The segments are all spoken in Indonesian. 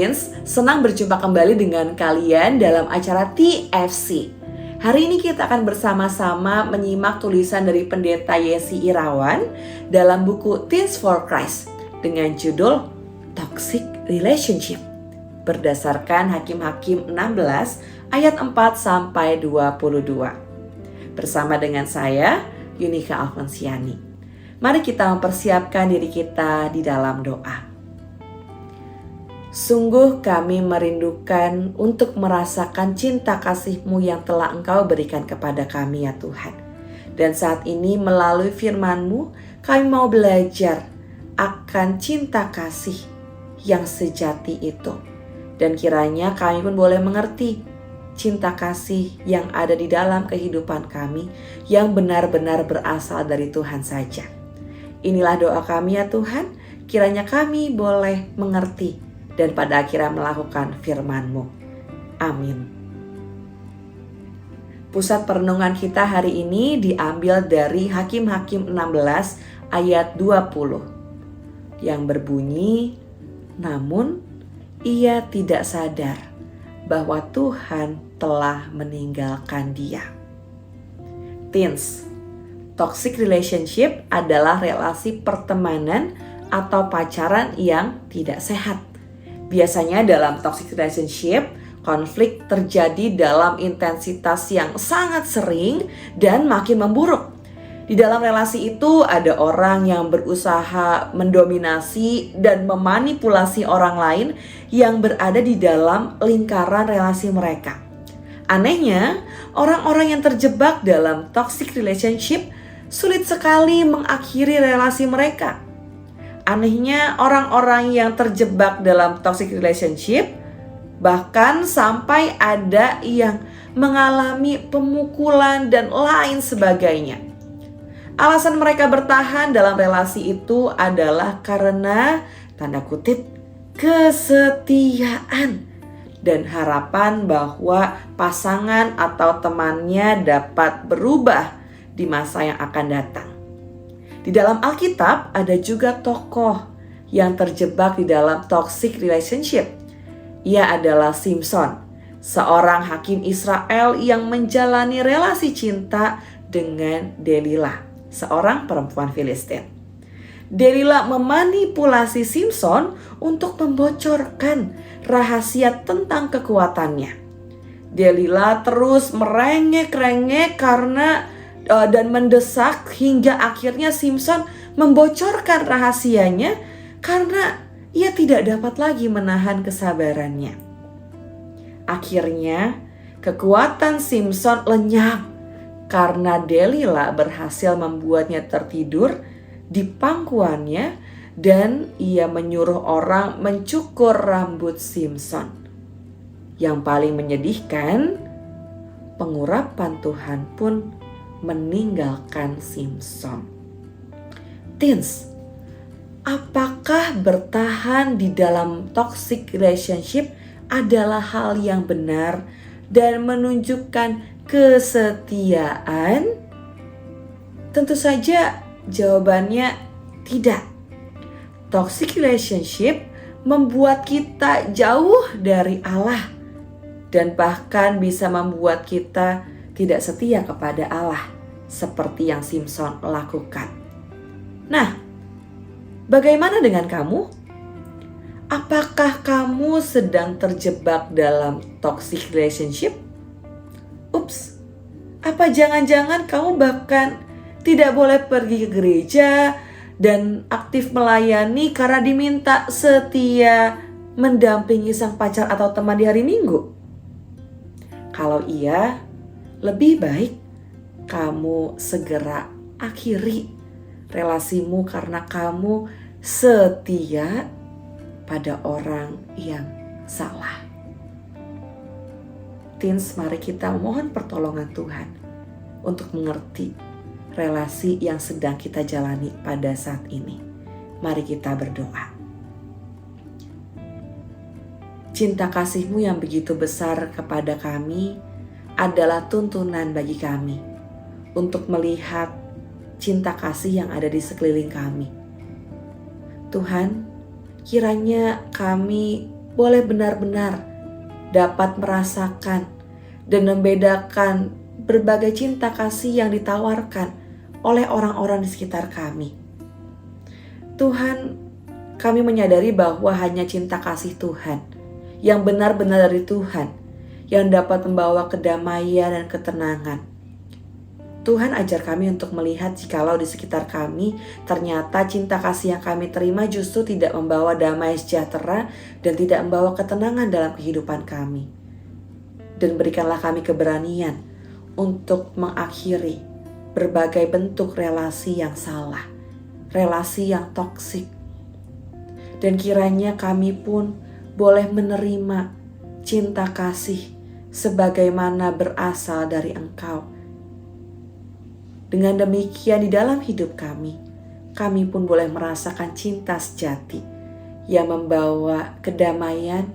Teens, senang berjumpa kembali dengan kalian dalam acara TFC. Hari ini kita akan bersama-sama menyimak tulisan dari Pendeta Yesi Irawan dalam buku Teens for Christ dengan judul Toxic Relationship berdasarkan Hakim-Hakim 16 ayat 4-22. Bersama dengan saya, Yunika Alfonsiani. Mari kita mempersiapkan diri kita di dalam doa. Sungguh kami merindukan untuk merasakan cinta kasih-Mu yang telah Engkau berikan kepada kami ya Tuhan. Dan saat ini melalui firman-Mu kami mau belajar akan cinta kasih yang sejati itu. Dan kiranya kami pun boleh mengerti cinta kasih yang ada di dalam kehidupan kami yang benar-benar berasal dari Tuhan saja. Inilah doa kami ya Tuhan, kiranya kami boleh mengerti dan pada akhirnya melakukan firman-Mu. Amin. Pusat perenungan kita hari ini diambil dari Hakim-Hakim 16 ayat 20 yang berbunyi, namun ia tidak sadar bahwa Tuhan telah meninggalkan dia. Teens, toxic relationship adalah relasi pertemanan atau pacaran yang tidak sehat. Biasanya dalam toxic relationship, konflik terjadi dalam intensitas yang sangat sering dan makin memburuk. Di dalam relasi itu ada orang yang berusaha mendominasi dan memanipulasi orang lain yang berada di dalam lingkaran relasi mereka. Anehnya, orang-orang yang terjebak dalam toxic relationship sulit sekali mengakhiri relasi mereka. Anehnya, orang-orang yang terjebak dalam toxic relationship bahkan sampai ada yang mengalami pemukulan dan lain sebagainya. Alasan mereka bertahan dalam relasi itu adalah karena tanda kutip kesetiaan dan harapan bahwa pasangan atau temannya dapat berubah di masa yang akan datang. Di dalam Alkitab ada juga tokoh yang terjebak di dalam toxic relationship. Ia adalah Simson, seorang hakim Israel yang menjalani relasi cinta dengan Delila, seorang perempuan Filistin. Delila memanipulasi Simson untuk membocorkan rahasia tentang kekuatannya. Delila terus merengek-rengek dan mendesak hingga akhirnya Simson membocorkan rahasianya karena ia tidak dapat lagi menahan kesabarannya. Akhirnya kekuatan Simson lenyap karena Delila berhasil membuatnya tertidur di pangkuannya dan ia menyuruh orang mencukur rambut Simson. Yang paling menyedihkan, pengurapan Tuhan pun meninggalkan Simson. Teens, apakah bertahan di dalam toxic relationship adalah hal yang benar dan menunjukkan kesetiaan? Tentu saja jawabannya tidak. Toxic relationship membuat kita jauh dari Allah dan bahkan bisa membuat kita tidak setia kepada Allah seperti yang Simson lakukan. Nah, bagaimana dengan kamu? Apakah kamu sedang terjebak dalam toxic relationship? Ups, apa jangan-jangan kamu bahkan tidak boleh pergi ke gereja dan aktif melayani karena diminta setia mendampingi sang pacar atau teman di hari Minggu? Kalau iya, lebih baik kamu segera akhiri relasimu karena kamu setia pada orang yang salah. Teens, mari kita mohon pertolongan Tuhan untuk mengerti relasi yang sedang kita jalani pada saat ini. Mari kita berdoa. Cinta kasih-Mu yang begitu besar kepada kami adalah tuntunan bagi kami untuk melihat cinta kasih yang ada di sekeliling kami. Tuhan, kiranya kami boleh benar-benar dapat merasakan dan membedakan berbagai cinta kasih yang ditawarkan oleh orang-orang di sekitar kami. Tuhan, kami menyadari bahwa hanya cinta kasih Tuhan yang benar-benar dari Tuhan yang dapat membawa kedamaian dan ketenangan. Tuhan, ajar kami untuk melihat jikalau di sekitar kami ternyata cinta kasih yang kami terima justru tidak membawa damai sejahtera dan tidak membawa ketenangan dalam kehidupan kami. Dan berikanlah kami keberanian untuk mengakhiri berbagai bentuk relasi yang salah, relasi yang toksik. Dan kiranya kami pun boleh menerima cinta kasih sebagaimana berasal dari Engkau. Dengan demikian di dalam hidup kami pun boleh merasakan cinta sejati yang membawa kedamaian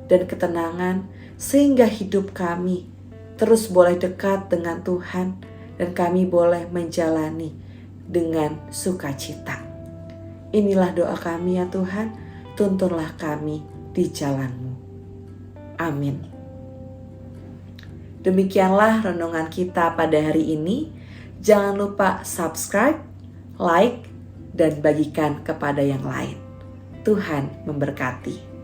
dan ketenangan sehingga hidup kami terus boleh dekat dengan Tuhan dan kami boleh menjalani dengan sukacita. Inilah doa kami ya Tuhan, tuntunlah kami di jalan-Mu. Amin. Demikianlah renungan kita pada hari ini. Jangan lupa subscribe, like, dan bagikan kepada yang lain. Tuhan memberkati.